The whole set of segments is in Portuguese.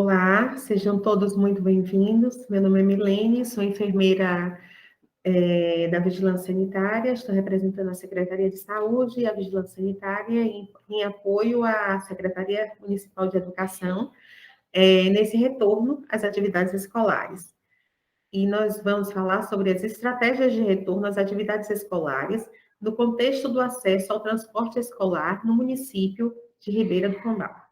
Olá, sejam todos muito bem-vindos. Meu nome é Milene, sou enfermeira da Vigilância Sanitária, estou representando a Secretaria de Saúde e a Vigilância Sanitária em apoio à Secretaria Municipal de Educação, nesse retorno às atividades escolares. E nós vamos falar sobre as estratégias de retorno às atividades escolares no contexto do acesso ao transporte escolar no município de Ribeira do Pombal.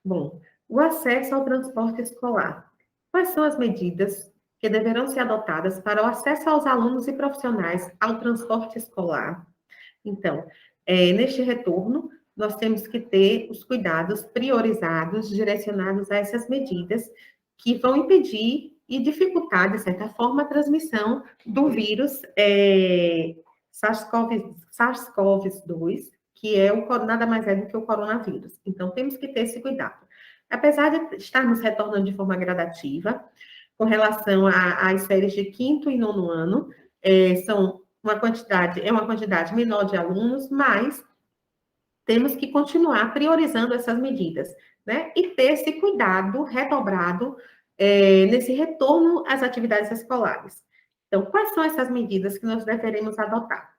Bom, o acesso ao transporte escolar. Quais são as medidas que deverão ser adotadas para o acesso aos alunos e profissionais ao transporte escolar? Então, neste retorno, nós temos que ter os cuidados priorizados, direcionados a essas medidas que vão impedir e dificultar, de certa forma, a transmissão do vírus SARS-CoV-2, que nada mais é do que o coronavírus. Então, temos que ter esse cuidado. Apesar de estarmos retornando de forma gradativa, com relação às séries de quinto e nono ano, são uma quantidade menor de alunos, mas temos que continuar priorizando essas medidas, né? E ter esse cuidado redobrado nesse retorno às atividades escolares. Então, quais são essas medidas que nós deveremos adotar?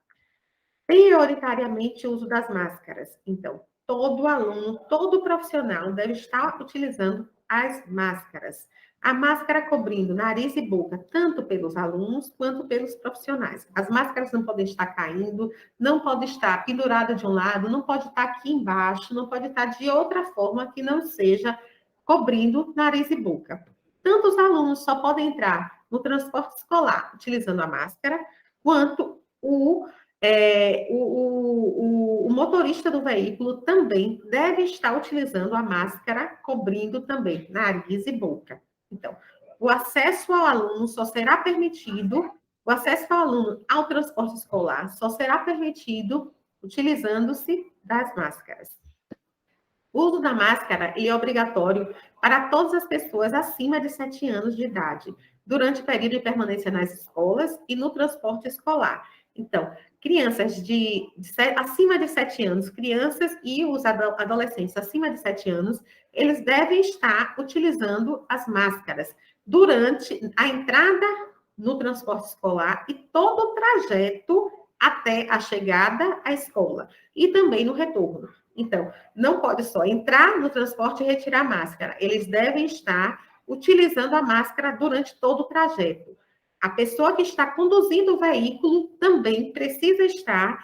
Prioritariamente o uso das máscaras. Então, todo aluno, todo profissional deve estar utilizando as máscaras. A máscara cobrindo nariz e boca, tanto pelos alunos quanto pelos profissionais. As máscaras não podem estar caindo, não pode estar pendurada de um lado, não pode estar aqui embaixo, não pode estar de outra forma que não seja cobrindo nariz e boca. Tanto os alunos só podem entrar no transporte escolar utilizando a máscara, quanto o motorista do veículo também deve estar utilizando a máscara, cobrindo também nariz e boca. Então, o acesso ao aluno só será permitido, o acesso ao aluno ao transporte escolar só será permitido utilizando-se das máscaras. O uso da máscara é obrigatório para todas as pessoas acima de 7 anos de idade, durante o período de permanência nas escolas e no transporte escolar. Então, crianças acima de 7 anos, crianças e os adolescentes acima de 7 anos, eles devem estar utilizando as máscaras durante a entrada no transporte escolar e todo o trajeto até a chegada à escola e também no retorno. Então, não pode só entrar no transporte e retirar a máscara, eles devem estar utilizando a máscara durante todo o trajeto. A pessoa que está conduzindo o veículo também precisa estar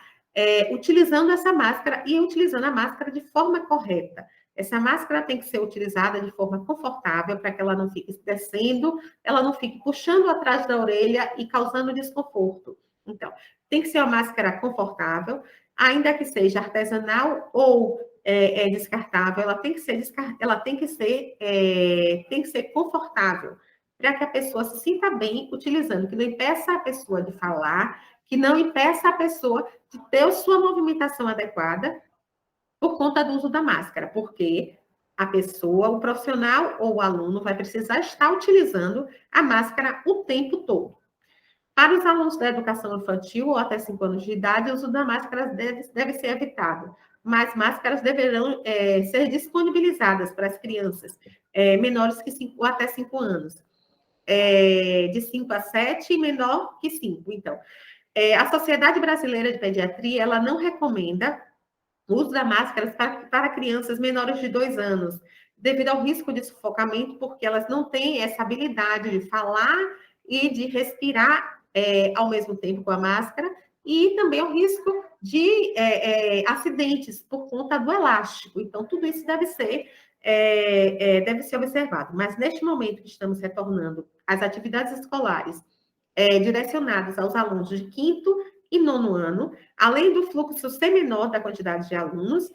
utilizando essa máscara e utilizando a máscara de forma correta. Essa máscara tem que ser utilizada de forma confortável para que ela não fique descendo, ela não fique puxando atrás da orelha e causando desconforto. Então, tem que ser uma máscara confortável, ainda que seja artesanal ou descartável, ela tem que ser confortável, para que a pessoa se sinta bem utilizando, que não impeça a pessoa de falar, que não impeça a pessoa de ter a sua movimentação adequada por conta do uso da máscara, porque a pessoa, o profissional ou o aluno vai precisar estar utilizando a máscara o tempo todo. Para os alunos da educação infantil ou até 5 anos de idade, o uso da máscara deve ser evitado, mas máscaras deverão ser disponibilizadas para as crianças menores que 5 até 5 anos, de 5 a 7 e menor que 5. Então, a Sociedade Brasileira de Pediatria, ela não recomenda o uso da máscara para crianças menores de 2 anos, devido ao risco de sufocamento, porque elas não têm essa habilidade de falar e de respirar ao mesmo tempo com a máscara, e também o risco de acidentes por conta do elástico. Então, tudo isso deve ser observado. Mas, neste momento que estamos retornando às atividades escolares direcionadas aos alunos de quinto e nono ano, além do fluxo ser menor da quantidade de alunos,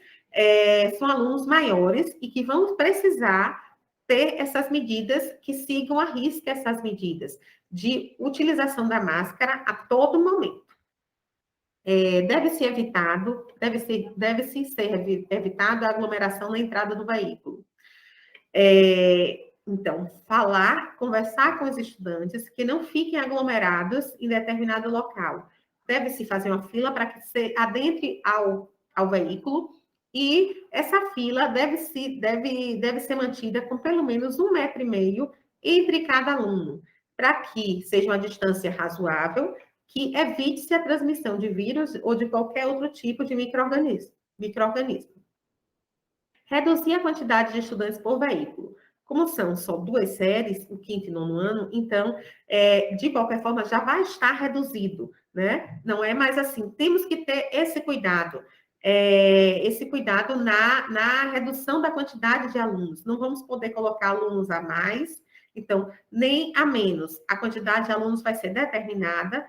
são alunos maiores e que vão precisar ter essas medidas, que sigam à risca essas medidas de utilização da máscara a todo momento. Deve-se ser evitado a aglomeração na entrada do veículo. Então, conversar com os estudantes que não fiquem aglomerados em determinado local. Deve-se fazer uma fila para que se adentre ao veículo e essa fila deve ser mantida com pelo menos 1,5 metro entre cada aluno, para que seja uma distância razoável, que evite-se a transmissão de vírus ou de qualquer outro tipo de micro-organismo. Reduzir a quantidade de estudantes por veículo. Como são só 2 séries, o quinto e nono ano, então, de qualquer forma, já vai estar reduzido, né? Não é mais assim. Temos que ter esse cuidado na redução da quantidade de alunos. Não vamos poder colocar alunos a mais, então, nem a menos. A quantidade de alunos vai ser determinada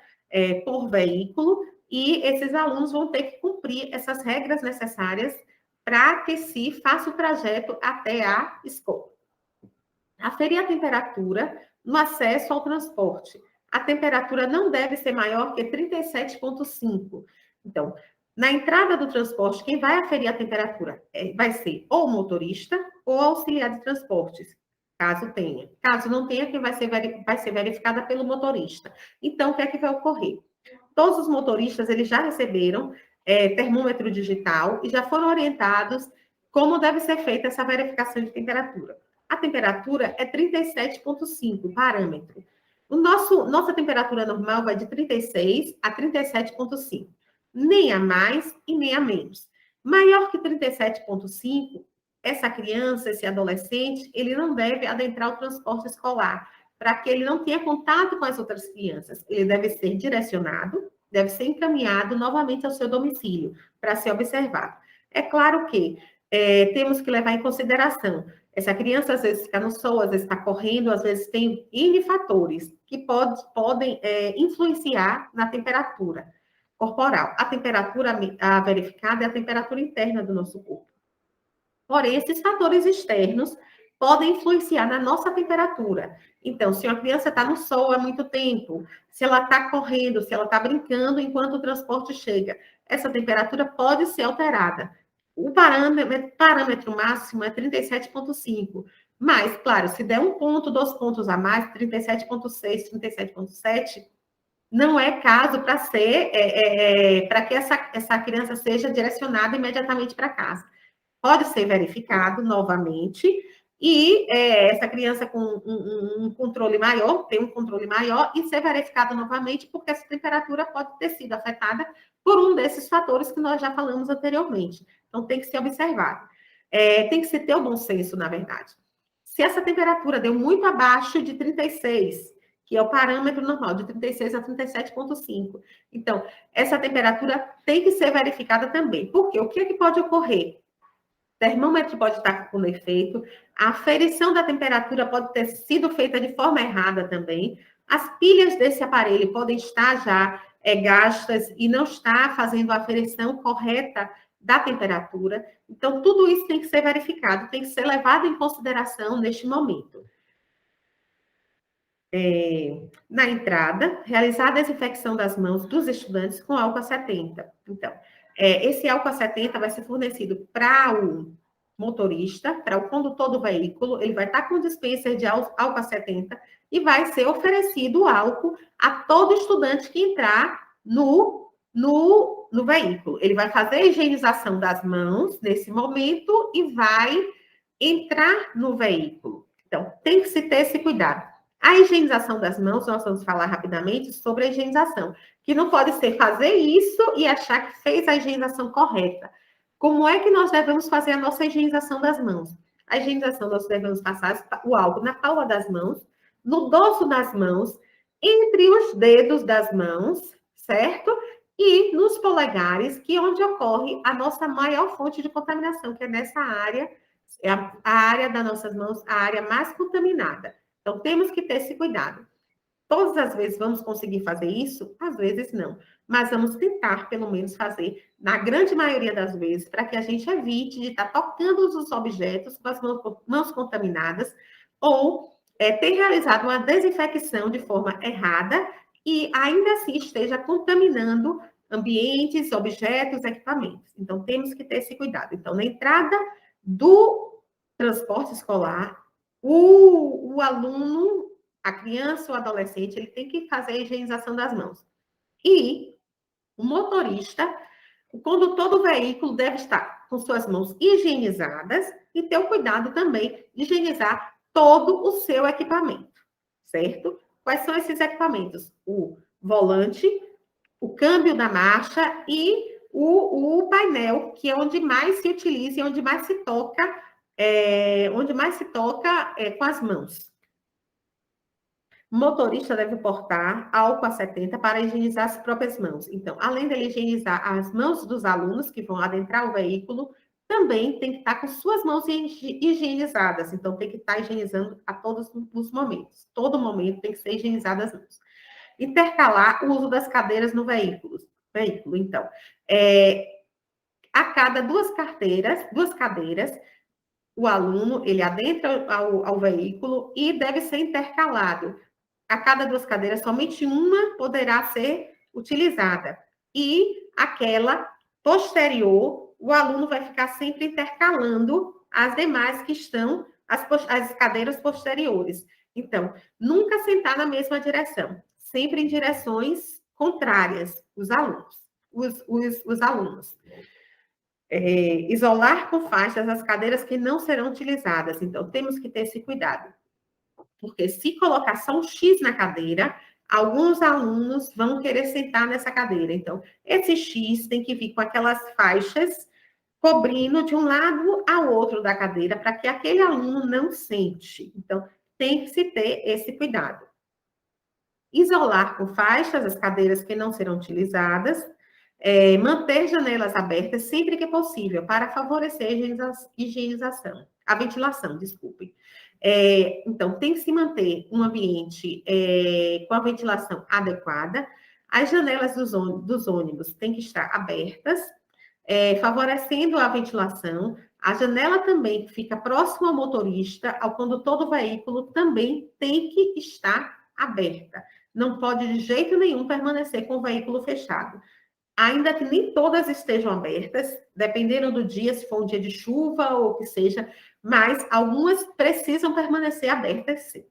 por veículo e esses alunos vão ter que cumprir essas regras necessárias para que se faça o trajeto até a escola. Aferir a temperatura no acesso ao transporte. A temperatura não deve ser maior que 37,5. Então, na entrada do transporte, quem vai aferir a temperatura vai ser ou o motorista ou auxiliar de transportes, caso tenha. Caso não tenha, quem vai ser verificada pelo motorista. Então, o que é que vai ocorrer? Todos os motoristas, eles já receberam termômetro digital e já foram orientados como deve ser feita essa verificação de temperatura. A temperatura é 37,5 parâmetro. Nossa temperatura normal vai de 36 a 37,5. Nem a mais e nem a menos. Maior que 37,5, essa criança, esse adolescente, ele não deve adentrar o transporte escolar, para que ele não tenha contato com as outras crianças. Ele deve ser direcionado, deve ser encaminhado novamente ao seu domicílio, para ser observado. É claro que temos que levar em consideração, essa criança às vezes fica no sol, às vezes está correndo, às vezes tem N fatores que podem influenciar na temperatura corporal. A temperatura verificada é a temperatura interna do nosso corpo. Porém, esses fatores externos podem influenciar na nossa temperatura. Então, se uma criança está no sol há muito tempo, se ela está correndo, se ela está brincando enquanto o transporte chega, essa temperatura pode ser alterada. O parâmetro máximo é 37,5. Mas, claro, se der 1 ponto, 2 pontos a mais, 37,6, 37,7, não é caso para para que essa criança seja direcionada imediatamente para casa. Pode ser verificado novamente e essa criança com um controle maior, tem um controle maior e ser verificado novamente, porque essa temperatura pode ter sido afetada por um desses fatores que nós já falamos anteriormente. Então, tem que ser observado. Tem que se ter o bom senso, na verdade. Se essa temperatura deu muito abaixo de 36, que é o parâmetro normal, de 36 a 37,5. Então, essa temperatura tem que ser verificada também. Por quê? O que é que pode ocorrer? O termômetro pode estar com defeito, a aferição da temperatura pode ter sido feita de forma errada também, as pilhas desse aparelho podem estar já gastas e não estar fazendo a aferição correta da temperatura. Então, tudo isso tem que ser verificado, tem que ser levado em consideração neste momento. Na entrada, realizar a desinfecção das mãos dos estudantes com álcool 70. Então, esse álcool 70 vai ser fornecido para o motorista, para o condutor do veículo, ele vai estar com dispenser de álcool 70 e vai ser oferecido álcool a todo estudante que entrar no veículo. Ele vai fazer a higienização das mãos nesse momento e vai entrar no veículo. Então, tem que se ter esse cuidado. A higienização das mãos, nós vamos falar rapidamente sobre a higienização, que não pode ser fazer isso e achar que fez a higienização correta. Como é que nós devemos fazer a nossa higienização das mãos? A higienização nós devemos passar o álcool na palma das mãos, no dorso das mãos, entre os dedos das mãos, certo? E nos polegares, que é onde ocorre a nossa maior fonte de contaminação, que é nessa área, é a área das nossas mãos, a área mais contaminada. Então, temos que ter esse cuidado. Todas as vezes vamos conseguir fazer isso? Às vezes não. Mas vamos tentar, pelo menos, fazer, na grande maioria das vezes, para que a gente evite de estar tocando os objetos com as mãos contaminadas ou ter realizado uma desinfecção de forma errada e ainda assim esteja contaminando ambientes, objetos, equipamentos. Então, temos que ter esse cuidado. Então, na entrada do transporte escolar, o aluno, a criança ou adolescente, ele tem que fazer a higienização das mãos. E o motorista, O condutor do veículo deve estar com suas mãos higienizadas e ter o cuidado também de higienizar todo o seu equipamento, certo? Quais são esses equipamentos? O volante, o câmbio da marcha e o painel, que é onde mais se utiliza e onde mais se toca, com as mãos. O motorista deve portar álcool a 70 para higienizar as próprias mãos. Então, além dele higienizar as mãos dos alunos que vão adentrar o veículo, também tem que estar com suas mãos higienizadas. Então, tem que estar higienizando a todos os momentos. Todo momento tem que ser higienizadas as mãos. Intercalar o uso das cadeiras no veículo. Então, a cada duas cadeiras, o aluno, ele adentra ao veículo e deve ser intercalado. A cada duas cadeiras, somente uma poderá ser utilizada. E aquela posterior, o aluno vai ficar sempre intercalando as demais que estão, as cadeiras posteriores. Então, nunca sentar na mesma direção, sempre em direções contrárias, os alunos. Isolar com faixas as cadeiras que não serão utilizadas. Então, temos que ter esse cuidado. Porque se colocar só um X na cadeira, alguns alunos vão querer sentar nessa cadeira. Então, esse X tem que vir com aquelas faixas cobrindo de um lado ao outro da cadeira, para que aquele aluno não sente. Então, tem que se ter esse cuidado. Isolar com faixas as cadeiras que não serão utilizadas, manter janelas abertas sempre que possível, para favorecer a ventilação, desculpe. Então, tem que se manter um ambiente com a ventilação adequada, as janelas dos ônibus têm que estar abertas, favorecendo a ventilação. A janela também que fica próxima ao motorista, ao condutor do veículo, também tem que estar aberta. Não pode de jeito nenhum permanecer com o veículo fechado. Ainda que nem todas estejam abertas, dependendo do dia, se for um dia de chuva ou o que seja, mas algumas precisam permanecer abertas, sim.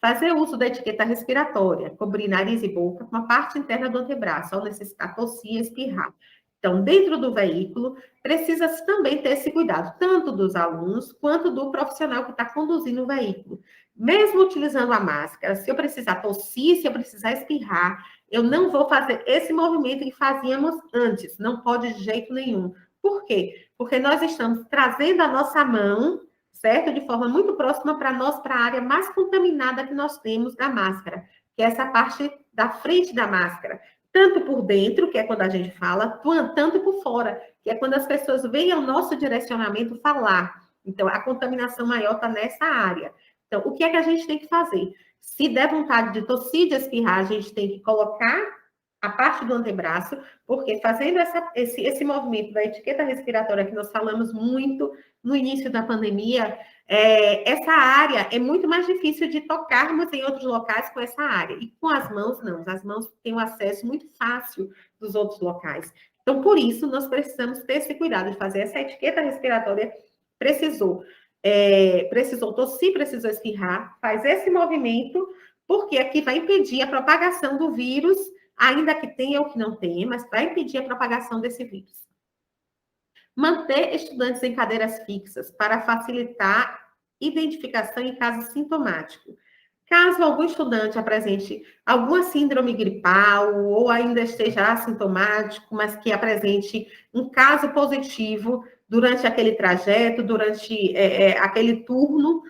Fazer uso da etiqueta respiratória, cobrir nariz e boca com a parte interna do antebraço, ao necessitar tossir e espirrar. Então, dentro do veículo, precisa-se também ter esse cuidado, tanto dos alunos quanto do profissional que está conduzindo o veículo. Mesmo utilizando a máscara, se eu precisar tossir, se eu precisar espirrar, eu não vou fazer esse movimento que fazíamos antes, não pode de jeito nenhum. Por quê? Porque nós estamos trazendo a nossa mão, certo? De forma muito próxima para a área mais contaminada que nós temos da máscara, que é essa parte da frente da máscara. Tanto por dentro, que é quando a gente fala, tanto por fora, que é quando as pessoas veem o nosso direcionamento falar. Então, a contaminação maior está nessa área. Então, o que é que a gente tem que fazer? Se der vontade de tossir, de espirrar, a gente tem que colocar a parte do antebraço, porque fazendo esse movimento da etiqueta respiratória que nós falamos muito no início da pandemia, essa área é muito mais difícil de tocarmos em outros locais com essa área. E com as mãos, não. As mãos têm um acesso muito fácil dos outros locais. Então, por isso, nós precisamos ter esse cuidado de fazer essa etiqueta respiratória. Precisou tossir, precisou espirrar, faz esse movimento, porque aqui vai impedir a propagação do vírus, ainda que tenha ou que não tenha, mas vai impedir a propagação desse vírus. Manter estudantes em cadeiras fixas para facilitar identificação em caso sintomático. Caso algum estudante apresente alguma síndrome gripal ou ainda esteja assintomático, mas que apresente um caso positivo durante aquele trajeto, durante aquele turno,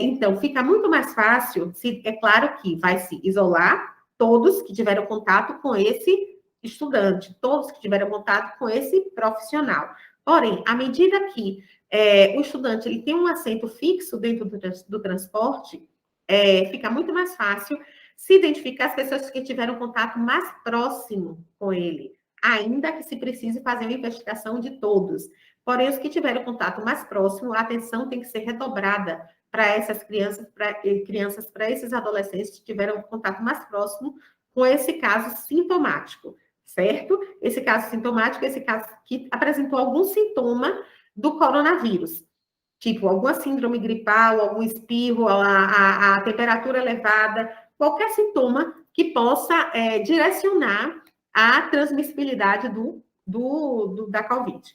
então fica muito mais fácil, é claro que vai se isolar todos que tiveram contato com esse estudante, todos que tiveram contato com esse profissional. Porém, à medida que o estudante ele tem um assento fixo dentro do transporte, fica muito mais fácil se identificar as pessoas que tiveram contato mais próximo com ele, ainda que se precise fazer uma investigação de todos. Porém, os que tiveram contato mais próximo, a atenção tem que ser redobrada para essas crianças, para esses adolescentes que tiveram contato mais próximo com esse caso sintomático, certo? Esse caso sintomático, esse caso que apresentou algum sintoma do coronavírus, tipo alguma síndrome gripal, algum espirro, a temperatura elevada, qualquer sintoma que possa direcionar a transmissibilidade da Covid.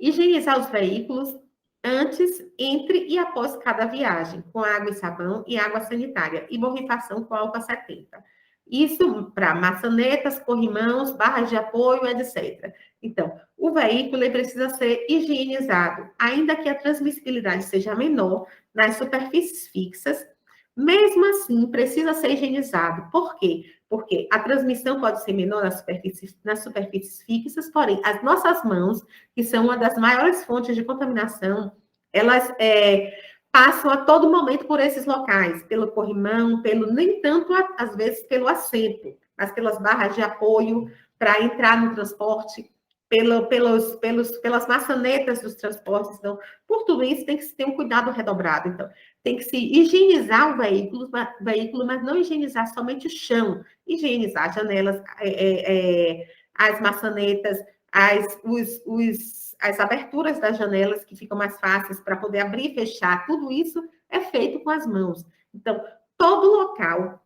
Higienizar os veículos antes, entre e após cada viagem, com água e sabão e água sanitária, e borrifação com álcool 70. Isso para maçanetas, corrimãos, barras de apoio, etc. Então, o veículo precisa ser higienizado, ainda que a transmissibilidade seja menor nas superfícies fixas, mesmo assim, precisa ser higienizado. Por quê? Porque a transmissão pode ser menor nas superfícies fixas, porém, as nossas mãos, que são uma das maiores fontes de contaminação, elas passam a todo momento por esses locais, pelo corrimão, nem tanto, às vezes, pelo assento, mas pelas barras de apoio para entrar no transporte, pelas maçanetas dos transportes. Então, por tudo isso, tem que se ter um cuidado redobrado. Então, tem que se higienizar o veículo, mas não higienizar somente o chão, higienizar janelas, as maçanetas, as aberturas das janelas que ficam mais fáceis para poder abrir e fechar, tudo isso é feito com as mãos. Então, todo local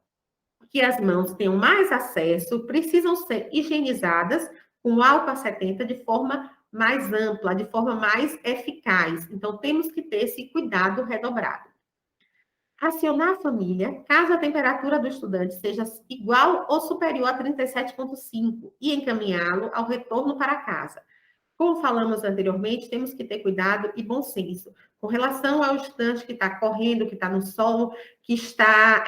que as mãos tenham mais acesso precisam ser higienizadas com álcool 70 de forma mais ampla, de forma mais eficaz. Então, temos que ter esse cuidado redobrado. Acionar a família, caso a temperatura do estudante seja igual ou superior a 37,5 e encaminhá-lo ao retorno para casa. Como falamos anteriormente, temos que ter cuidado e bom senso com relação ao estudante que está correndo, que está no sol, que está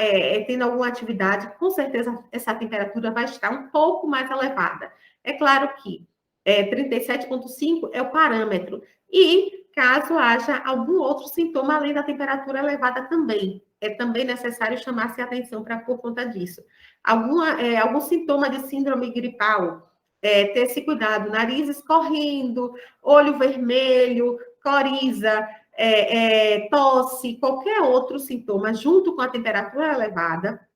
tendo alguma atividade. Com certeza, essa temperatura vai estar um pouco mais elevada. É claro que 37,5 é o parâmetro. E caso haja algum outro sintoma além da temperatura elevada também, é também necessário chamar-se atenção por conta disso. Algum sintoma de síndrome gripal, ter esse cuidado, nariz escorrendo, olho vermelho, coriza, tosse, qualquer outro sintoma, junto com a temperatura elevada,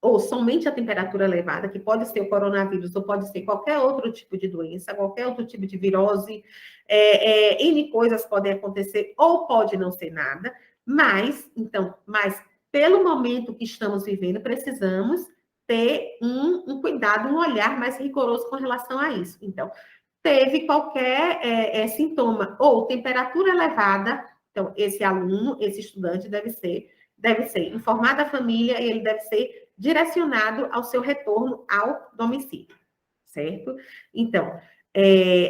ou somente a temperatura elevada, que pode ser o coronavírus, ou pode ser qualquer outro tipo de doença, qualquer outro tipo de virose, N coisas podem acontecer, ou pode não ser nada, mas pelo momento que estamos vivendo, precisamos ter um cuidado, um olhar mais rigoroso com relação a isso. Então, teve qualquer sintoma ou temperatura elevada, então, esse aluno, esse estudante deve ser informado a família e ele deve ser direcionado ao seu retorno ao domicílio, certo? Então,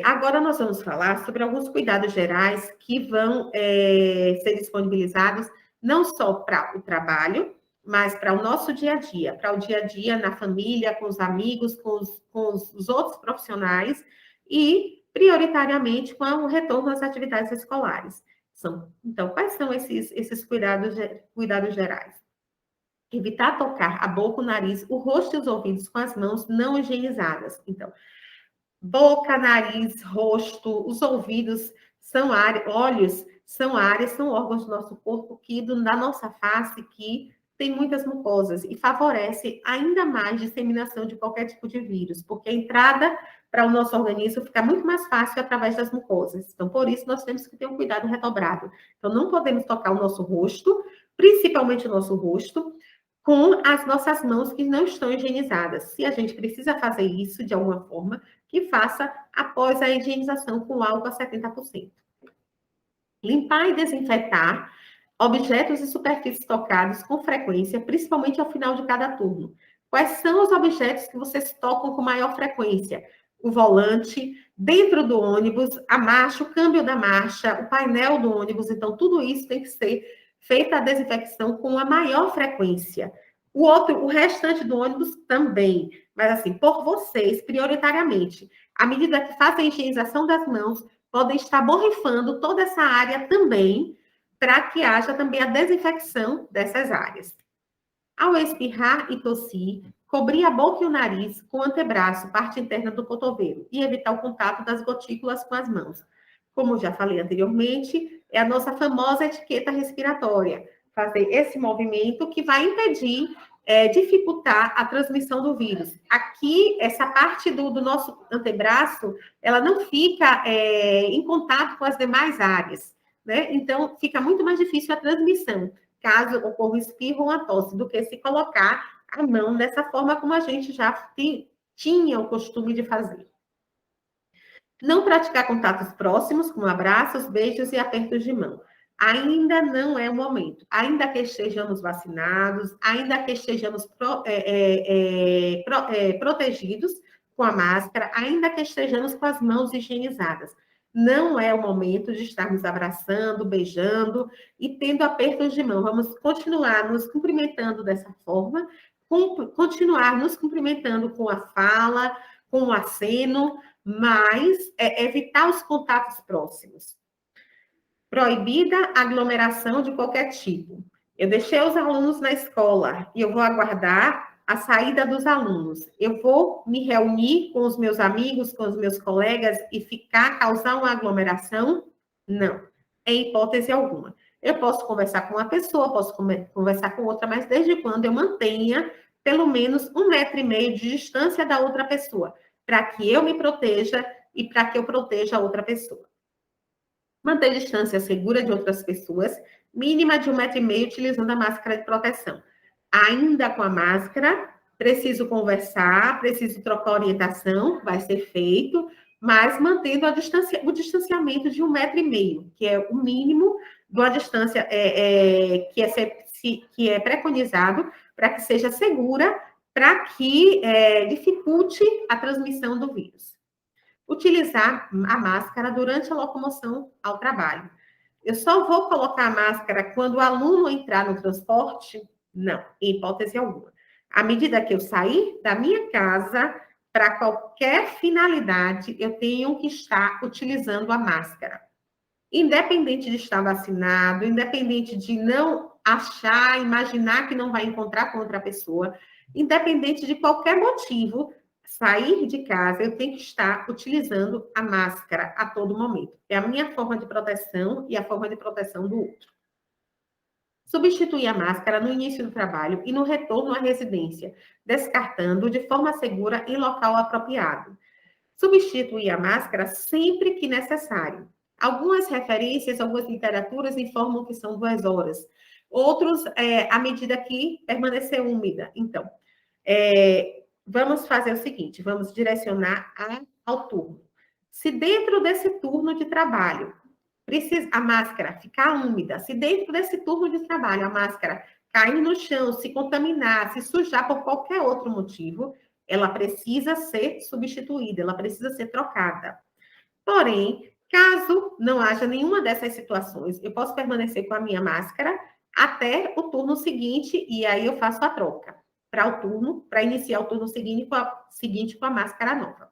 agora nós vamos falar sobre alguns cuidados gerais que vão ser disponibilizados não só para o trabalho, mas para o nosso dia a dia, para o dia a dia na família, com os amigos, com os outros profissionais e, prioritariamente, com o retorno às atividades escolares. Então, quais são esses cuidados gerais? Evitar tocar a boca, o nariz, o rosto e os ouvidos com as mãos não higienizadas. Então, boca, nariz, rosto, os ouvidos são olhos são áreas, são órgãos do nosso corpo da nossa face que tem muitas mucosas e favorece ainda mais disseminação de qualquer tipo de vírus, porque a entrada para o nosso organismo fica muito mais fácil através das mucosas. Então, por isso, nós temos que ter um cuidado redobrado. Então, não podemos tocar o nosso rosto, principalmente o nosso rosto, com as nossas mãos que não estão higienizadas. Se a gente precisa fazer isso de alguma forma, que faça após a higienização com álcool a 70%. Limpar e desinfetar objetos e superfícies tocados com frequência, principalmente ao final de cada turno. Quais são os objetos que vocês tocam com maior frequência? O volante, dentro do ônibus, a marcha, o câmbio da marcha, o painel do ônibus. Então, tudo isso tem que ser feita a desinfecção com a maior frequência. O restante do ônibus também. Mas, assim, por vocês, prioritariamente. À medida que fazem a higienização das mãos, podem estar borrifando toda essa área também, para que haja também a desinfecção dessas áreas. Ao espirrar e tossir, cobrir a boca e o nariz com o antebraço, parte interna do cotovelo, e evitar o contato das gotículas com as mãos. Como já falei anteriormente, é a nossa famosa etiqueta respiratória. Fazer esse movimento que vai impedir, dificultar a transmissão do vírus. Aqui, essa parte do nosso antebraço, ela não fica em contato com as demais áreas, né? Então, fica muito mais difícil a transmissão, caso ocorra um espirro ou uma tosse, do que se colocar a mão dessa forma como a gente já tinha o costume de fazer. Não praticar contatos próximos, como abraços, beijos e apertos de mão. Ainda não é o momento. Ainda que estejamos vacinados, ainda que estejamos protegidos com a máscara, ainda que estejamos com as mãos higienizadas. Não é o momento de estarmos abraçando, beijando e tendo apertos de mão. Vamos continuar nos cumprimentando dessa forma, continuar nos cumprimentando com a fala, com o aceno, mas evitar os contatos próximos. Proibida aglomeração de qualquer tipo. Eu deixei os alunos na escola e eu vou aguardar a saída dos alunos. Eu vou me reunir com os meus amigos, com os meus colegas e causar uma aglomeração? Não, em hipótese alguma. Eu posso conversar com uma pessoa, posso conversar com outra, mas desde quando eu mantenha pelo menos 1,5 metro de distância da outra pessoa, para que eu me proteja e para que eu proteja a outra pessoa. Manter distância segura de outras pessoas, mínima de 1,5 metro, utilizando a máscara de proteção. Ainda com a máscara, preciso conversar, preciso trocar orientação, vai ser feito, mas mantendo o distanciamento de 1,5 metro, que é o mínimo de uma distância que é preconizado para que seja segura, para que dificulte a transmissão do vírus. Utilizar a máscara durante a locomoção ao trabalho. Eu só vou colocar a máscara quando o aluno entrar no transporte? Não, em hipótese alguma. À medida que eu sair da minha casa, para qualquer finalidade, eu tenho que estar utilizando a máscara. Independente de estar vacinado, independente de não achar, imaginar que não vai encontrar com outra pessoa, independente de qualquer motivo, sair de casa, eu tenho que estar utilizando a máscara a todo momento. É a minha forma de proteção e a forma de proteção do outro. Substituir a máscara no início do trabalho e no retorno à residência, descartando de forma segura em local apropriado. Substituir a máscara sempre que necessário. Algumas referências, algumas literaturas informam que são 2 horas. Outros, à medida que permanecer úmida. Então, vamos fazer o seguinte, vamos direcionar ao turno. Se dentro desse turno de trabalho, a máscara ficar úmida, se dentro desse turno de trabalho a máscara cair no chão, se contaminar, se sujar por qualquer outro motivo, ela precisa ser substituída, ela precisa ser trocada. Porém, caso não haja nenhuma dessas situações, eu posso permanecer com a minha máscara até o turno seguinte, e aí eu faço a troca para iniciar o turno seguinte com a máscara nova.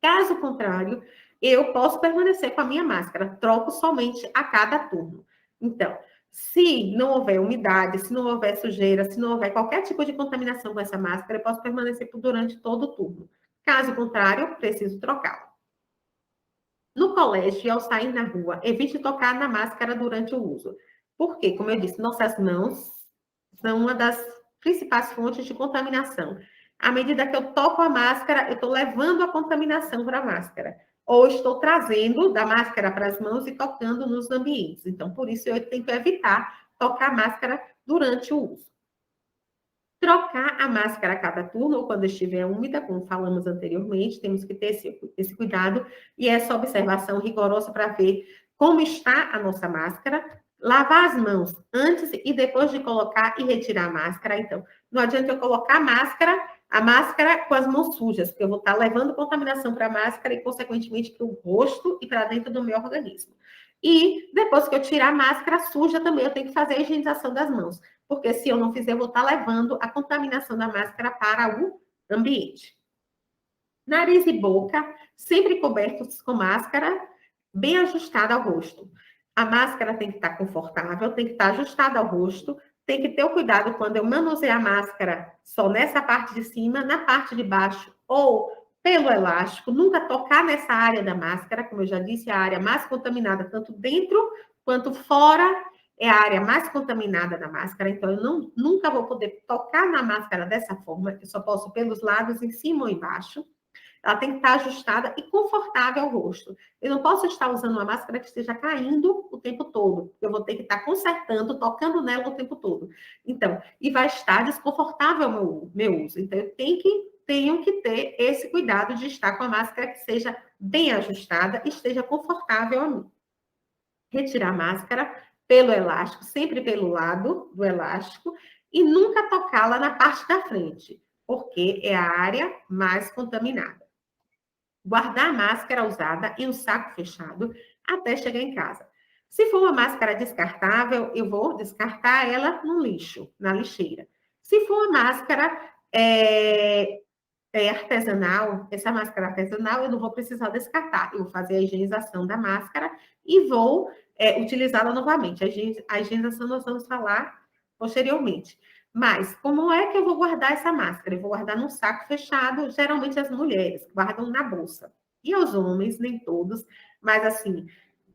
Caso contrário, eu posso permanecer com a minha máscara, troco somente a cada turno. Então, se não houver umidade, se não houver sujeira, se não houver qualquer tipo de contaminação com essa máscara, eu posso permanecer durante todo o turno. Caso contrário, preciso trocá-la. No colégio, ao sair na rua, evite tocar na máscara durante o uso. Porque, como eu disse, nossas mãos são uma das principais fontes de contaminação. À medida que eu toco a máscara, eu estou levando a contaminação para a máscara. Ou estou trazendo da máscara para as mãos e tocando nos ambientes. Então, por isso, eu tenho que evitar tocar a máscara durante o uso. Trocar a máscara a cada turno ou quando estiver úmida, como falamos anteriormente, temos que ter esse cuidado e essa observação rigorosa para ver como está a nossa máscara. Lavar as mãos antes e depois de colocar e retirar a máscara. Então, não adianta eu colocar a máscara com as mãos sujas, porque eu vou estar levando contaminação para a máscara e, consequentemente, para o rosto e para dentro do meu organismo. E depois que eu tirar a máscara suja, também eu tenho que fazer a higienização das mãos, porque se eu não fizer, eu vou estar levando a contaminação da máscara para o ambiente. Nariz e boca, sempre cobertos com máscara, bem ajustada ao rosto. A máscara tem que estar confortável, tem que estar ajustada ao rosto, tem que ter o cuidado quando eu manusear a máscara só nessa parte de cima, na parte de baixo ou pelo elástico, nunca tocar nessa área da máscara, como eu já disse, é a área mais contaminada, tanto dentro quanto fora, é a área mais contaminada da máscara, então eu nunca vou poder tocar na máscara dessa forma, eu só posso pelos lados, em cima ou embaixo. Ela tem que estar ajustada e confortável ao rosto. Eu não posso estar usando uma máscara que esteja caindo o tempo todo. Eu vou ter que estar consertando, tocando nela o tempo todo. Então, e vai estar desconfortável o meu uso. Então, eu tenho que tenham que ter esse cuidado de estar com a máscara que seja bem ajustada e esteja confortável a mim. Retirar a máscara pelo elástico, sempre pelo lado do elástico, e nunca tocá-la na parte da frente, porque é a área mais contaminada. Guardar a máscara usada em um saco fechado até chegar em casa. Se for uma máscara descartável, eu vou descartar ela no lixo, na lixeira. Se for uma máscara artesanal, essa máscara artesanal, eu não vou precisar descartar. Eu vou fazer a higienização da máscara e vou utilizá-la novamente. A higienização nós vamos falar posteriormente. Mas, como é que eu vou guardar essa máscara? Eu vou guardar num saco fechado, geralmente as mulheres guardam na bolsa. E os homens, nem todos, mas assim,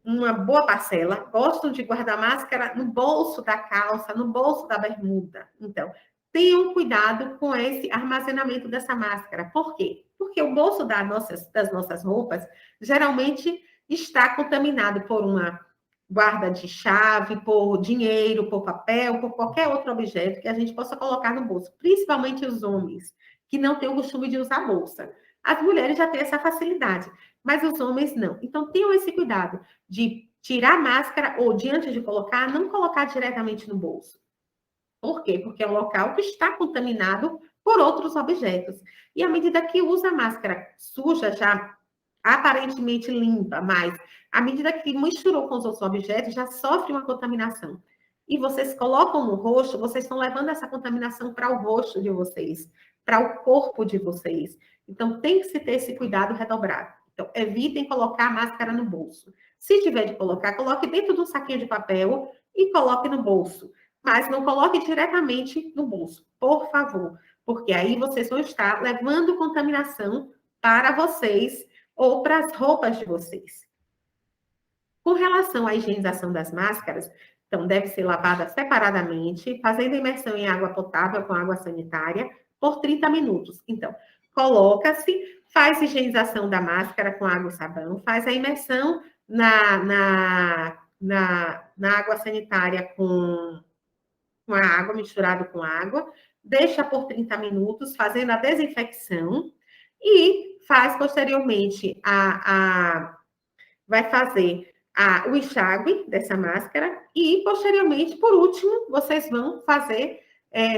uma boa parcela, gostam de guardar máscara no bolso da calça, no bolso da bermuda. Então, tenham cuidado com esse armazenamento dessa máscara. Por quê? Porque o bolso das nossas roupas geralmente está contaminado por uma guarda de chave, por dinheiro, por papel, por qualquer outro objeto que a gente possa colocar no bolso. Principalmente os homens, que não têm o costume de usar bolsa. As mulheres já têm essa facilidade, mas os homens não. Então, tenham esse cuidado de tirar a máscara ou, diante de colocar, não colocar diretamente no bolso. Por quê? Porque é um local que está contaminado por outros objetos. E à medida que usa a máscara suja, já aparentemente limpa, mas à medida que misturou com os outros objetos, já sofre uma contaminação. E vocês colocam no rosto, vocês estão levando essa contaminação para o rosto de vocês, para o corpo de vocês. Então, tem que se ter esse cuidado redobrado. Então, evitem colocar a máscara no bolso. Se tiver de colocar, coloque dentro de um saquinho de papel e coloque no bolso. Mas não coloque diretamente no bolso, por favor. Porque aí vocês vão estar levando contaminação para vocês ou para as roupas de vocês. Com relação à higienização das máscaras, então, deve ser lavada separadamente, fazendo imersão em água potável com água sanitária por 30 minutos. Então, coloca-se, faz higienização da máscara com água e sabão, faz a imersão na água sanitária com a água, misturado com água, deixa por 30 minutos, fazendo a desinfecção, e faz posteriormente vai fazer o enxágue dessa máscara, e posteriormente, por último, vocês vão fazer,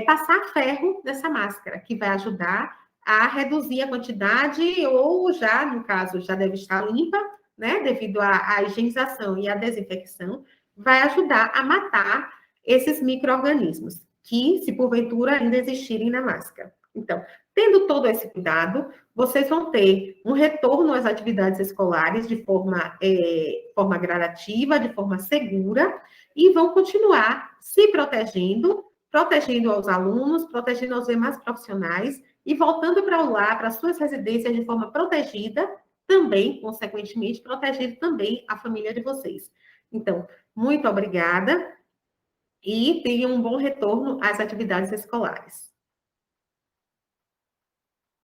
passar ferro nessa máscara, que vai ajudar a reduzir a quantidade, ou já, no caso, já deve estar limpa, né, devido à higienização e à desinfecção, vai ajudar a matar esses micro-organismos, que, se porventura ainda existirem na máscara. Então, tendo todo esse cuidado, vocês vão ter um retorno às atividades escolares de forma gradativa, de forma segura, e vão continuar se protegendo, protegendo aos alunos, protegendo aos demais profissionais, e voltando para o lar, para suas residências de forma protegida, também, consequentemente, protegendo também a família de vocês. Então, muito obrigada e tenham um bom retorno às atividades escolares.